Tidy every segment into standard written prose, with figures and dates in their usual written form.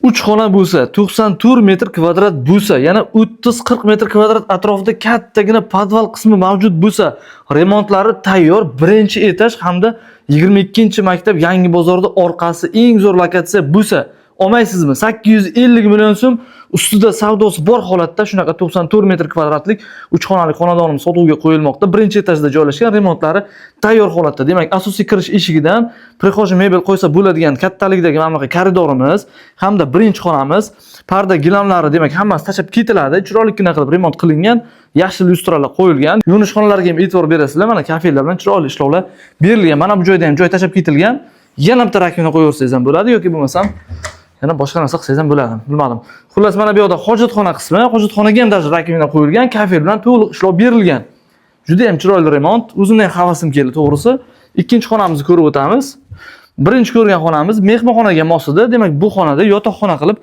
3 xona bo'lsa, 94 metr kvadrat bo'lsa, yana 30-40 metr kvadrat atrofida kattagina podval qismi mavjud bo'lsa, remontlari tayyor, birinchi etaj hamda 22-maktab Yangi bozorda orqasi eng zo'r lokatsiya bo'lsa, olmaysizmi? 850 million so'm ustida savdosi bor holatda shunaqa 94 metr kvadratlik 3 xonali xonadonimiz sotuvga qo'yilmoqda. Birinchi etajda joylashgan, remontlari tayyor holatda. Demak, asosiy kirish eshigidan prixoji mebel qo'ysa bo'ladigan kattalikdagi mana bunaqa koridorimiz hamda birinchi xonamiz, parda gilamlari demak hammasi tashab ketiladi. Chiroylikgina qilib remont qilingan, yaxshi lyustralar qo'yilgan. Yuvinish xonalariga ham e'tibor berasizlar. Mana kafellar bilan chiroyli ishlovlar berilgan. Mana bu joyda ham joy tashab ketilgan. Yana bitta rakvina qo'yaversangiz ham bo'ladi yoki bo'lmasam yana boshqa narsa qilsangiz ham bo'ladi. Bilmadim. Xullas mana bu yoqda hojatxona qismi, hojatxonaga ham даже rakvina qo'yilgan, kafe bilan to'liq ishlov berilgan. Juda ham chiroyli remont. O'zimdan ham havasim keldi, to'g'risi. Ikkinchi xonamizni ko'rib o'tamiz. Birinchi ko'rgan xonamiz mehmonxonaga mos edi. Demak, bu xonada yotoqxona qilib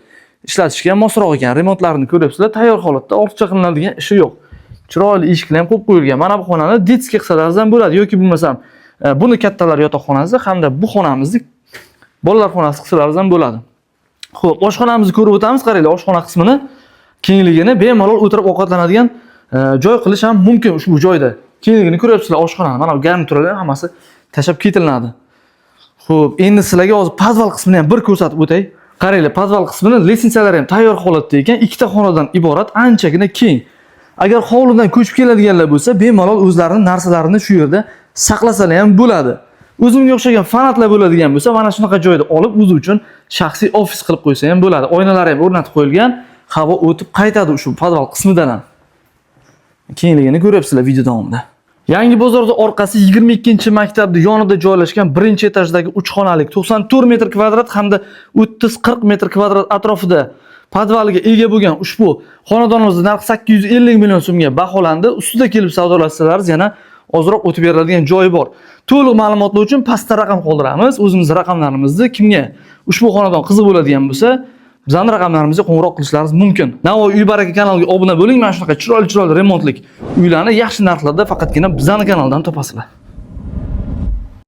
ishlatishga mosroq ekan. Remontlarini ko'ryapsizlar, tayyor holatda, ortiqcha qilinadigan ishi yo'q. Chiroyli eshiklar ham qo'yib qo'yilgan. Mana bu xonani detskiy qilsangiz ham bo'ladi yoki bo'lmasam buni kattalar yotoqxonasi hamda bu xonamizni bolalar xonasi qilsangiz ham bo'ladi. Xo'p, oshxonamizni ko'rib o'tamiz. Qaranglar, oshxona qismini kengligini bemalol o'tirib ovqatlanadigan joy qilish ham mumkin ushbu joyda. Kengligini ko'ryapsizlar oshxonani. Mana bu garniturlar hammasi tashab ketiladi. Xo'p, endi sizlarga hozir podval qismini ham bir ko'rsatib o'tay. Qaranglar, podval qismini litsenziyalari ham tayyor holatda ekan, ikkita xonadan iborat, anchagina keng. Agar hovlidan ko'chib keladiganlar bo'lsa, bemalol o'zlarining narsalarini shu yerda saqlasalar ham bo'ladi. O'zimga o'xshagan fanatlar bo'ladigan bo'lsa, mana shunaqa joyda olib o'zi uchun shaxsiy ofis qilib qo'ysa ham bo'ladi. Oynalari ham o'rnatib qo'yilgan, havo o'tib qaytadi shu podval qismidan ham. Kengligini ko'ryapsizlar video davomida. Yangi bozorda orqasi 22-maktabning yonida joylashgan birinchi etajdagi 3 xonalik 94 metr kvadrat hamda 30-40 metr kvadrat atrofida podvaliga ega bo'lgan ushbu xonadonimizning narxi 850 million so'mga baholandi. Ustida kelib savdolasalaringiz yana ozroq o'tib beriladigan joyi bor. To'liq ma'lumotlar uchun pastda raqam qoldiramiz. O'zimizning raqamlarimizni kimga ushbu xonadon qiziq bo'ladigan bo'lsa, bizning raqamlarimizga qo'ng'iroq qilishlaringiz mumkin. Navoiy Uy baraka kanaliga obuna bo'ling. Mana shunaqa chiroyli remontlik uylarni yaxshi narxlarda faqatgina bizning kanaldan topasizlar.